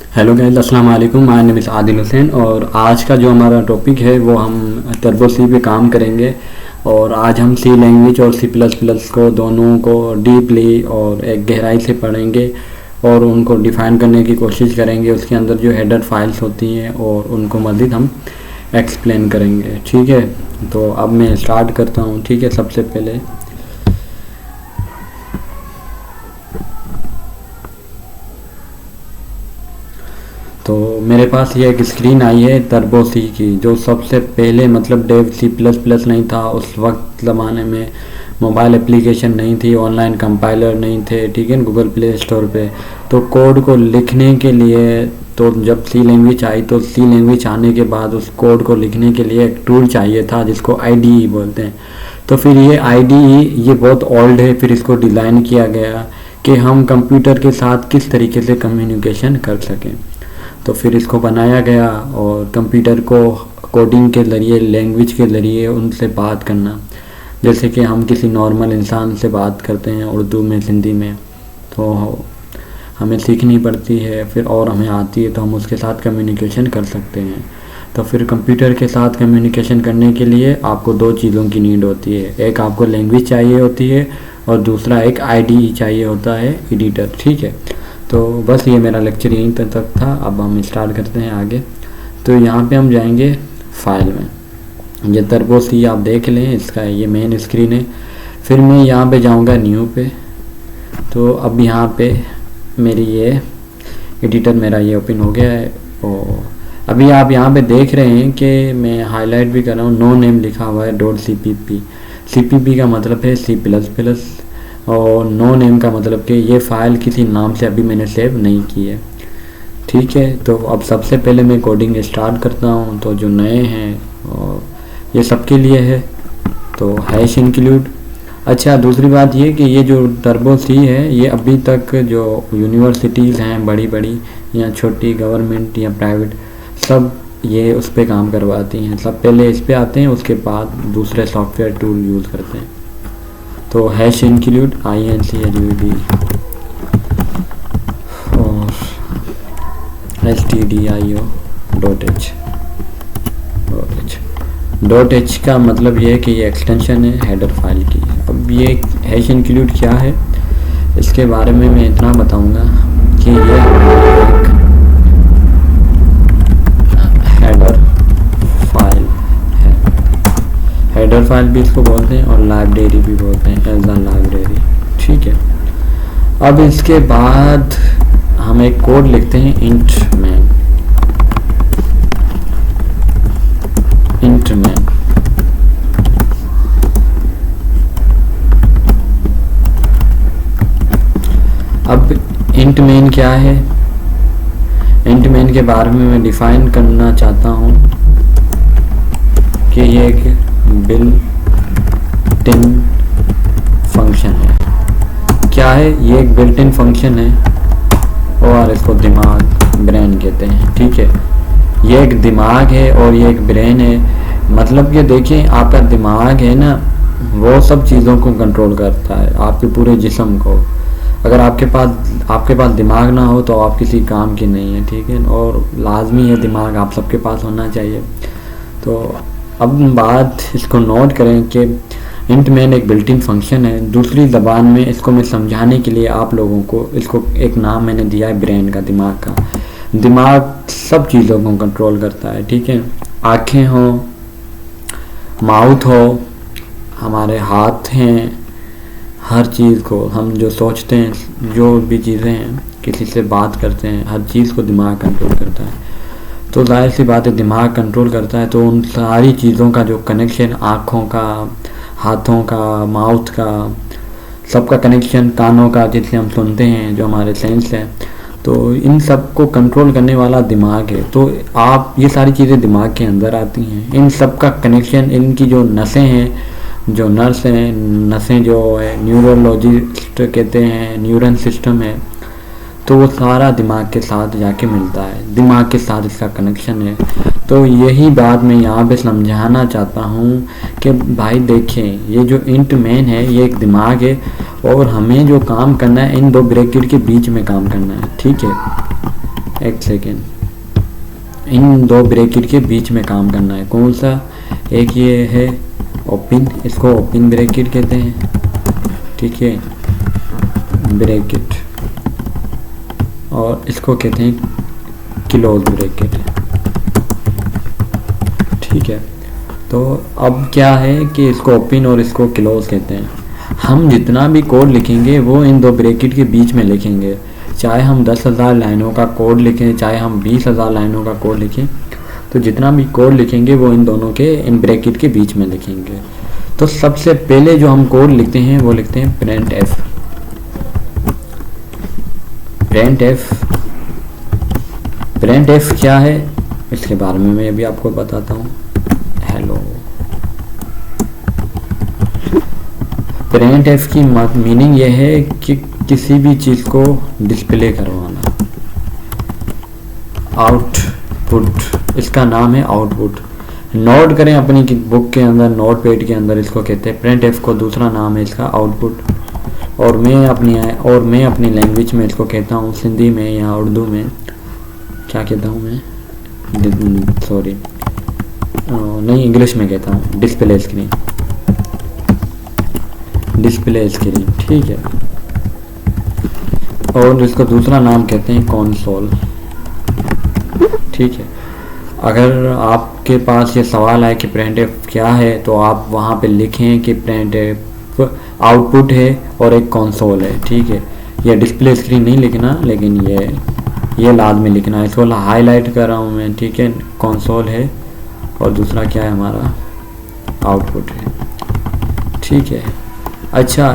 Hello guys, अस्सलाम वालेकुम। My name is Adil Hussain और आज का जो हमारा टॉपिक है वो हम टर्बो सी पे काम करेंगे। और आज हम सी लैंग्वेज और सी प्लस प्लस को दोनों को डीपली और एक गहराई से पढ़ेंगे और उनको डिफ़ाइन करने की कोशिश करेंगे। उसके अंदर जो हेडर फाइल्स होती हैं और उनको मज़ीद हम एक्सप्लेन करेंगे। ठीक है, तो अब मैं स्टार्ट करता हूँ। ठीक है, सबसे पहले तो मेरे पास ये एक स्क्रीन आई है टर्बो सी की, जो सबसे पहले मतलब डेव सी प्लस प्लस नहीं था उस वक्त ज़माने में। मोबाइल एप्लीकेशन नहीं थी, ऑनलाइन कंपाइलर नहीं थे, ठीक है, गूगल प्ले स्टोर पे। तो कोड को लिखने के लिए तो जब सी लैंग्वेज आई तो सी लैंग्वेज आने के बाद उस कोड को लिखने के लिए एक टूल चाहिए था जिसको आईडीई बोलते हैं। तो फिर ये आईडीई ये बहुत ओल्ड है, फिर इसको डिज़ाइन किया गया कि हम कंप्यूटर के साथ किस तरीके से कम्युनिकेशन कर सकें। तो फिर इसको बनाया गया और कंप्यूटर को कोडिंग के ज़रिए, लैंग्वेज के ज़रिए उनसे बात करना, जैसे कि हम किसी नॉर्मल इंसान से बात करते हैं उर्दू में, हिंदी में, तो हमें सीखनी पड़ती है फिर और हमें आती है तो हम उसके साथ कम्युनिकेशन कर सकते हैं। तो फिर कंप्यूटर के साथ कम्युनिकेशन करने के लिए आपको दो चीज़ों की नीड होती है। एक आपको लैंग्वेज चाहिए होती है और दूसरा एक आईडीई चाहिए होता है, एडिटर। ठीक है, तो बस ये मेरा लेक्चर यहीं तक था। अब हम स्टार्ट करते हैं आगे। तो यहाँ पे हम जाएंगे फाइल में। ये टर्बो सी आप देख लें, इसका ये मेन स्क्रीन है। फिर मैं यहाँ पे जाऊँगा न्यू पे। तो अब यहाँ पे मेरी ये एडिटर मेरा ये ओपन हो गया है। और अभी आप यहाँ पे देख रहे हैं कि मैं हाईलाइट भी कर रहा हूँ, नो नेम लिखा हुआ है .cpp। cpp का मतलब है सी प्लस प्लस और नो नेम का मतलब कि ये फ़ाइल किसी नाम से अभी मैंने सेव नहीं की है। ठीक है, तो अब सबसे पहले मैं कोडिंग स्टार्ट करता हूँ। तो जो नए हैं और ये सबके लिए है, तो हैश इंक्लूड। अच्छा, दूसरी बात ये कि ये जो टर्बो सी है ये अभी तक जो यूनिवर्सिटीज़ हैं बड़ी बड़ी या छोटी, गवर्नमेंट या प्राइवेट, सब ये उस पर काम करवाती हैं। सब पहले इस पर आते हैं, उसके बाद दूसरे सॉफ्टवेयर टूल यूज़ करते हैं। तो हैश इंक्लूड INCLUD और stdio डॉट एच का मतलब ये है कि ये एक्सटेंशन है हेडर फाइल की। अब ये हैश इंक्लूड क्या है इसके बारे में मैं इतना बताऊंगा कि ये एक हेडर फाइल है। हेडर फाइल भी इसको बोलते हैं और लाइब्रेरी भी बोलते हैं, एज अ लाइब्रेरी। ठीक है, अब इसके बाद हम एक कोड लिखते हैं इंट मैन। अब इंट मैन क्या है? इंट मैन के बारे में मैं डिफाइन करना चाहता हूँ कि ये एक बिल्ट इन फंक्शन है। क्या है ये? एक बिल्ट इन फंक्शन है और इसको दिमाग, ब्रेन कहते हैं। ठीक है, ये एक दिमाग है और ये एक ब्रेन है। मतलब कि देखिए, आपका दिमाग है ना, वो सब चीज़ों को कंट्रोल करता है, आपके पूरे जिस्म को। अगर आपके पास दिमाग ना हो तो आप किसी काम की नहीं है। ठीक है, और लाजमी है दिमाग आप सबके पास होना चाहिए। तो अब बात इसको नोट करें कि इंट मैन एक बिल्ट इन फंक्शन है। दूसरी ज़बान में इसको मैं समझाने के लिए आप लोगों को इसको एक नाम मैंने दिया है ब्रेन का, दिमाग का। दिमाग सब चीज़ों को कंट्रोल करता है। ठीक है, आँखें हो, माउथ हो, हमारे हाथ हैं, हर चीज़ को हम जो सोचते हैं, जो भी चीज़ें हैं, किसी से बात करते हैं, हर चीज़ को दिमाग कंट्रोल करता है। तो जाहिर सी बात है, दिमाग कंट्रोल करता है तो उन सारी चीज़ों का जो कनेक्शन, आँखों का, हाथों का, माउथ का, सबका कनेक्शन, कानों का जिससे हम सुनते हैं, जो हमारे सेंस है, तो इन सब को कंट्रोल करने वाला दिमाग है। तो आप ये सारी चीज़ें दिमाग के अंदर आती हैं। इन सब का कनेक्शन, इनकी जो नसें हैं, जो नर्स हैं, नसें जो है, न्यूरोलॉजिस्ट कहते हैं, न्यूरन सिस्टम है, तो वो सारा दिमाग के साथ जाके मिलता है, दिमाग के साथ इसका कनेक्शन है। तो यही बात मैं यहाँ पे समझाना चाहता हूँ कि भाई देखें, ये जो इंट मैन है ये एक दिमाग है और हमें जो काम करना है इन दो ब्रैकेट के बीच में काम करना है। ठीक है, एक सेकेंड, इन दो ब्रैकेट के बीच में काम करना है। कौन सा? एक ये है ओपन, इसको ओपन ब्रैकेट कहते हैं, ठीक है, ब्रैकेट, और इसको कहते हैं क्लोज ब्रैकेट, ठीक है। तो अब क्या है कि इसको ओपन और इसको क्लोज कहते हैं। हम जितना भी कोड लिखेंगे वो इन दो ब्रैकेट के बीच में लिखेंगे, चाहे हम 10,000 लाइनों का कोड लिखें, चाहे हम 20,000 लाइनों का कोड लिखें, तो जितना भी कोड लिखेंगे वो इन दोनों के इन ब्रैकेट के बीच में लिखेंगे। तो सबसे पहले जो हम कोड लिखते हैं वो लिखते हैं प्रिंट एफ। प्रिंट एफ क्या है इसके बारे में मैं अभी आपको बताता हूँ। हेलो, प्रिंट एफ की मीनिंग ये है कि किसी भी चीज़ को डिस्प्ले करवाना, आउटपुट, इसका नाम है आउटपुट। नोट करें अपनी बुक के अंदर, नोट पैड के अंदर, इसको कहते हैं प्रिंट एफ को दूसरा नाम है इसका आउटपुट। और मैं अपनी लैंग्वेज में इसको कहता हूँ, सिंधी में या उर्दू में क्या कहता हूँ मैं, सॉरी नहीं, इंग्लिश में कहता हूँ डिस्प्ले स्क्रीन, ठीक है। और इसका दूसरा नाम कहते हैं कंसोल, ठीक है। अगर आपके पास ये सवाल है कि प्रिंट एफ क्या है, तो आप वहाँ पे लिखें कि प्रिंट एफ आउटपुट है और एक कंसोल है, ठीक है। ये डिस्प्ले स्क्रीन नहीं लिखना, लेकिन ये लाजमी लिखना है। इसको हाईलाइट कर रहा हूँ मैं, ठीक है। कंसोल है और दूसरा क्या है हमारा, आउटपुट है, ठीक है। अच्छा,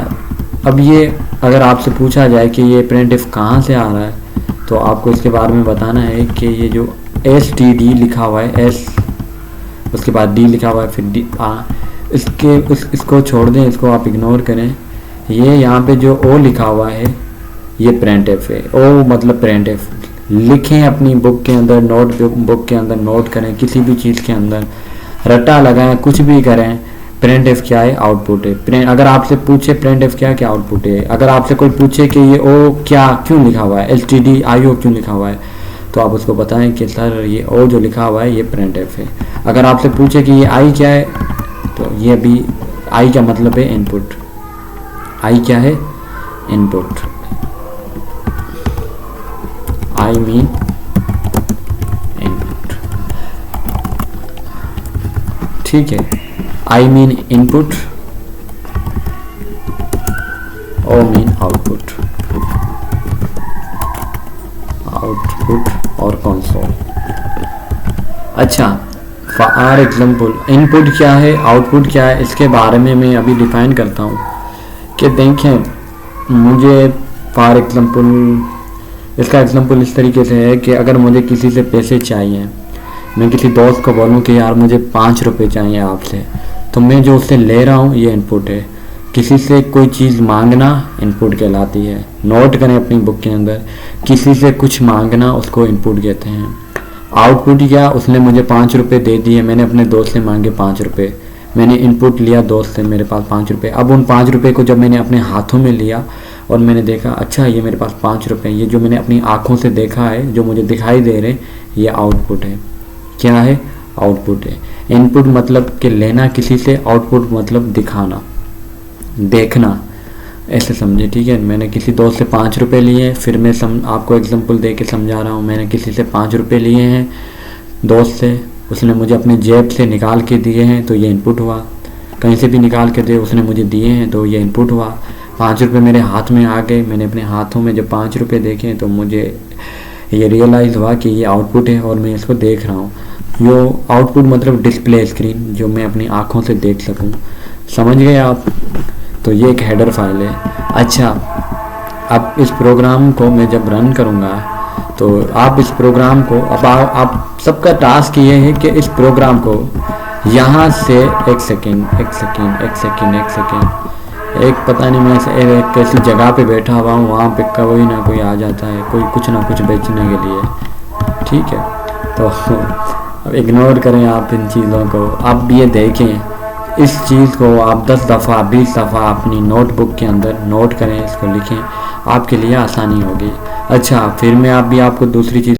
अब ये अगर आपसे पूछा जाए कि ये प्रिंट एफ कहाँ से आ रहा है, तो आपको इसके बारे में बताना है कि ये जो STD लिखा हुआ है, S उसके बाद D लिखा हुआ है, फिर D इसको छोड़ दें, इसको आप इग्नोर करें। ये यहाँ पे जो O लिखा हुआ है ये प्रिंट एफ है। O मतलब प्रिंट एफ लिखें अपनी बुक के अंदर, बुक के अंदर नोट करें, किसी भी चीज़ के अंदर रट्टा लगाएं, कुछ भी करें, प्रिंट एफ क्या है, आउटपुट है। अगर आपसे पूछे प्रिंट एफ क्या क्या आउटपुट है, अगर आपसे कोई पूछे कि ये ओ क्या क्यों लिखा हुआ है, STDIO क्यों लिखा हुआ है, तो आप उसको बताएं कि सर ये ओ जो लिखा हुआ है ये प्रिंट एफ है। अगर आपसे पूछे कि ये आई क्या है, तो ये भी आई का मतलब है इनपुट। आई क्या है, इनपुट। आई मीन इनपुट, ठीक है। I mean input, O mean output और कंसोल। अच्छा, फॉर एग्जाम्पल इनपुट क्या है, आउटपुट क्या है, इसके बारे में मैं अभी डिफाइन करता हूँ कि देखें, मुझे फॉर एग्जाम्पल इसका एग्जाम्पल इस तरीके से है कि अगर मुझे किसी से पैसे चाहिए, मैं किसी दोस्त को बोलूँ कि यार मुझे 5 रुपये चाहिए आपसे, तो मैं जो उससे ले रहा हूँ ये इनपुट है। किसी से कोई चीज़ मांगना इनपुट कहलाती है। नोट करें अपनी बुक के अंदर, किसी से कुछ मांगना उसको इनपुट कहते हैं। आउटपुट क्या, उसने मुझे 5 रुपये दे दिए, मैंने अपने दोस्त से मांगे 5 रुपये, मैंने इनपुट लिया दोस्त से, मेरे पास 5 रुपये। अब उन 5 रुपये को जब मैंने अपने हाथों में लिया और मैंने देखा अच्छा ये मेरे पास 5 रुपये, ये जो मैंने अपनी आँखों से देखा है, जो मुझे दिखाई दे रहे, ये आउटपुट है। क्या है, आउटपुट है। इनपुट मतलब कि लेना किसी से, आउटपुट मतलब दिखाना, देखना, ऐसे समझे, ठीक है। मैंने किसी दोस्त से 5 रुपये लिए, फिर मैं आपको एग्जांपल दे के समझा रहा हूँ। मैंने किसी से 5 रुपये लिए हैं दोस्त से, उसने मुझे अपनी जेब से निकाल के दिए हैं, तो ये इनपुट हुआ। कहीं से भी निकाल के दे उसने मुझे दिए हैं, तो ये इनपुट हुआ। 5 रुपये मेरे हाथ में आ गए, मैंने अपने हाथों में जब 5 रुपये देखे तो मुझे ये रियलाइज़ हुआ कि ये आउटपुट है और मैं इसको देख रहा हूँ। यो आउटपुट मतलब डिस्प्ले स्क्रीन, जो मैं अपनी आँखों से देख सकूँ। समझ गए आप? तो ये एक हेडर फाइल है। अच्छा, अब इस प्रोग्राम को मैं जब रन करूँगा तो आप इस प्रोग्राम को, अब आप सबका टास्क ये है कि इस प्रोग्राम को यहाँ से एक सेकेंड, एक पता नहीं मैं एक कैसी जगह पे बैठा हुआ हूँ, वहाँ पे कोई ना कोई आ जाता है, कोई कुछ ना कुछ बेचने के लिए, ठीक है। तो अब इग्नोर करें आप इन चीज़ों को। अब ये देखें, इस चीज़ को आप 10 दफ़ा 20 दफ़ा अपनी नोटबुक के अंदर नोट करें, इसको लिखें, आपके लिए आसानी होगी। अच्छा, फिर मैं आपको दूसरी चीज़